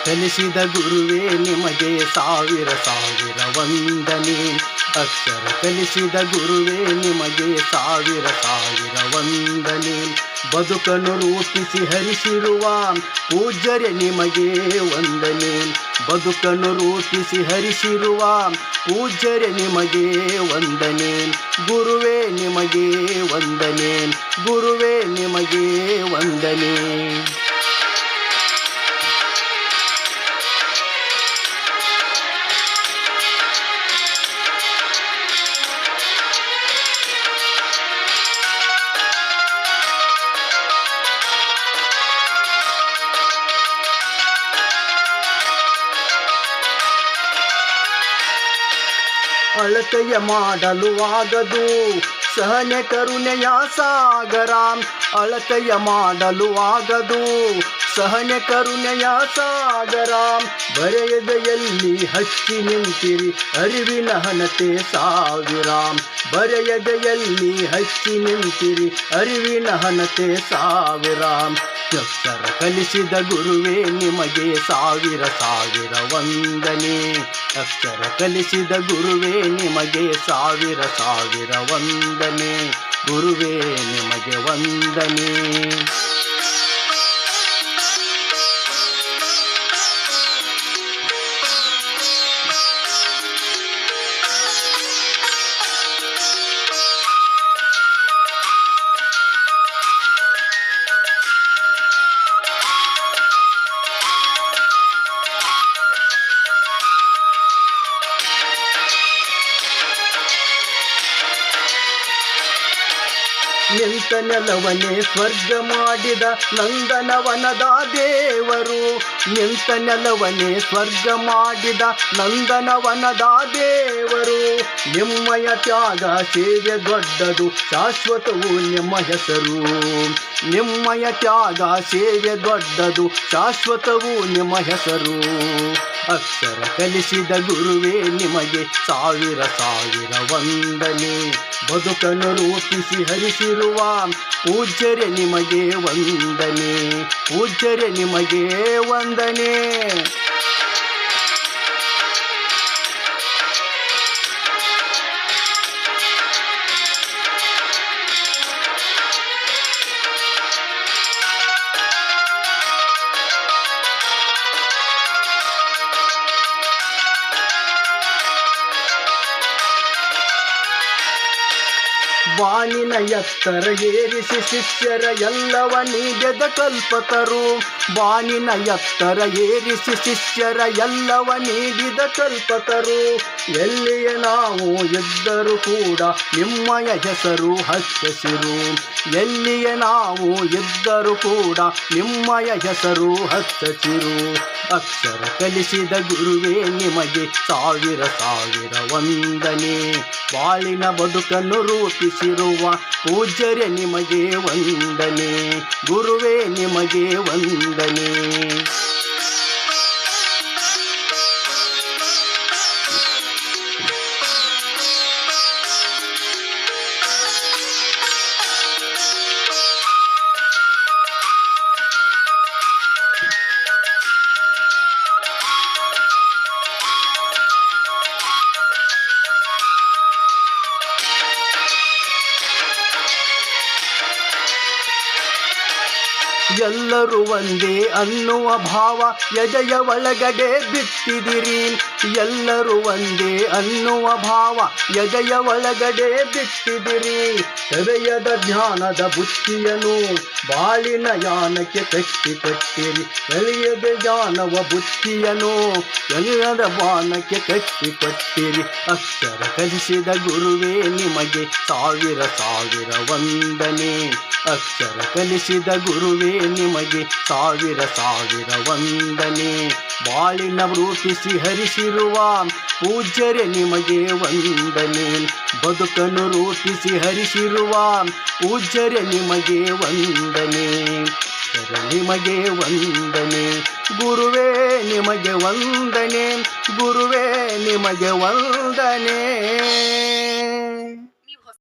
ಕಲಿಸಿದ ಗುರುವೇ ನಿಮಗೆ ಸಾವಿರ ಸಾವಿರ ವಂದನೆ. ಅಕ್ಷರ ಕಲಿಸಿದ ಗುರುವೇ ನಿಮಗೆ ಸಾವಿರ ಸಾವಿರ ವಂದನೆ. ಬದುಕನ್ನು ರೂಪಿಸಿ ಹರಿಸಿರುವ ಪೂಜ್ಯರೇ ನಿಮಗೆ ವಂದನೆ. ಬದುಕನ್ನು ರೂಪಿಸಿ ಹರಿಸಿರುವ ಪೂಜ್ಯರೇ ನಿಮಗೆ ವಂದನೆ. ಗುರುವೇ ನಿಮಗೆ ವಂದನೆ. ಗುರುವೇ ನಿಮಗೆ ವಂದನೆ. ಅಳತೆಯ ಮಾಡಲು ಆಗದು ಸಹನೆ ಕರುಣೆಯ ಸಾಗರ. ಅಳತೆಯ ಮಾಡಲು ಆಗದು ಸಹನೆ ಕರುಣೆಯ ಸಾಗರ. ಬರೆಯದೆಯಲ್ಲಿ ಹಚ್ಚಿ ನಿಂತಿರಿ ಅರಿವಿನ ಹಣತೆ ಸಾವಿರ. ಬರೆಯದೆಯಲ್ಲಿ ಹಚ್ಚಿ ನಿಂತಿರಿ ಅರಿವಿನ ಹಣತೆ ಸಾವಿರ. ಅಕ್ಷರ ಕಲಿಸಿದ ಗುರುವೇ ನಿಮಗೆ ಸಾವಿರ ಸಾವಿರ ವಂದನೆ. ಅಕ್ಷರ ಕಲಿಸಿದ ಗುರುವೇ ನಿಮಗೆ ಸಾವಿರ ಸಾವಿರ ವಂದನೆ. ಗುರುವೇ ನಿಮಗೆ ವಂದನೆ. ನಿಂತ ನೆಲವನೇ ಸ್ವರ್ಗ ಮಾಡಿದ ನಂದನವನದ ದೇವರು. ನಿಂತ ನೆಲವನೇ ಸ್ವರ್ಗ ಮಾಡಿದ ನಂದನವನದ ದೇವರು. ನಿಮ್ಮಯ ತ್ಯಾಗ ಸೇವೆ ದೊಡ್ಡದು ಶಾಶ್ವತವು ನಿಮ್ಮ ಹೆಸರು. ನಿಮ್ಮಯ ತ್ಯಾಗ ಸೇವೆ ದೊಡ್ಡದು ಶಾಶ್ವತವು ನಿಮ್ಮ ಹೆಸರು. ಅಕ್ಷರ ಕಲಿಸಿದ ಗುರುವೇ ನಿಮಗೆ ಸಾವಿರ ಸಾವಿರ ವಂದನೆ. ಬದುಕನ್ನು ರೂಪಿಸಿ ಹರಿಸಿರುವ ಪೂಜ್ಯರೇ ನಿಮಗೆ ವಂದನೆ. ಪೂಜ್ಯರೇ ನಿಮಗೆ ವಂದನೆ. ಬಾನಿನ ಎತ್ತರ ಏರಿಸಿ ಶಿಷ್ಯರ ಎಲ್ಲವ ನೀಡಿದ ಕಲ್ಪತರು. ಬಾನಿನ ಎತ್ತರ ಏರಿಸಿ ಶಿಷ್ಯರ ಎಲ್ಲವ ನೀಡಿದ ಕಲ್ಪತರು. ಎಲ್ಲಿಯೇ ನಾವು ಇದ್ದರೂ ಕೂಡ ನಿಮ್ಮಯ ಹೆಸರು ಹಚ್ಚಸಿರು. ಎಲ್ಲಿಯೇ ನಾವು ಇದ್ದರೂ ಕೂಡ ನಿಮ್ಮಯ ಹೆಸರು ಹಚ್ಚಸಿರು. ಅಕ್ಷರ ಕಲಿಸಿದ ಗುರುವೇ ನಿಮಗೆ ಸಾವಿರ ಸಾವಿರ ವಂದನೆ. ಬಾಳಿನ ಬದುಕನ್ನು ರೂಪಿಸಿರುವ ಪೂಜ್ಯರೇ ನಿಮಗೆ ವಂದನೆ. ಗುರುವೇ ನಿಮಗೆ ವಂದನೆ. ಎಲ್ಲರೂ ಒಂದೇ ಅನ್ನುವ ಭಾವ ಎದೆಯ ಒಳಗಡೆ ಬಿತ್ತಿದಿರಿ. ಎಲ್ಲರೂ ಒಂದೇ ಅನ್ನುವ ಭಾವ ಎದೆಯ ಒಳಗಡೆ ಬಿತ್ತಿದಿರಿ. ಹೃದಯದ ಜ್ಞಾನದ ಬುತ್ತಿಯನ್ನು ಬಾಳಿನ ಯಾನಕ್ಕೆ ಕಟ್ಟಿಕೊಟ್ಟಿರಿ. ಎಳೆಯದ ಜ್ಞಾನವ ಬುತ್ತಿಯನ್ನು ಎಳೆಯದ ಬಾಣಕ್ಕೆ ಕಟ್ಟಿಕೊಟ್ಟಿರಿ. ಅಕ್ಷರ ಕಲಿಸಿದ ಗುರುವೇ ನಿಮಗೆ ಸಾವಿರ ಸಾವಿರ ವಂದನೆ. ಅಕ್ಷರ ಕಲಿಸಿದ ಗುರುವೇ ನಿಮಗೆ ಸಾವಿರ ಸಾವಿರ ವಂದನೆ. ಬಾಳಿನ ರೂಪಿಸಿ ಹರಿಸಿರುವ ಪೂಜ್ಯರೇ ನಿಮಗೆ ವಂದನೆ. ಬದುಕನ್ನು ರೂಪಿಸಿ ಹರಿಸಿರುವ ಪೂಜ್ಯರೇ ನಿಮಗೆ ವಂದನೆ. ನಿಮಗೆ ವಂದನೆ. ಗುರುವೇ ನಿಮಗೆ ವಂದನೆ. ಗುರುವೇ ನಿಮಗೆ ವಂದನೆ.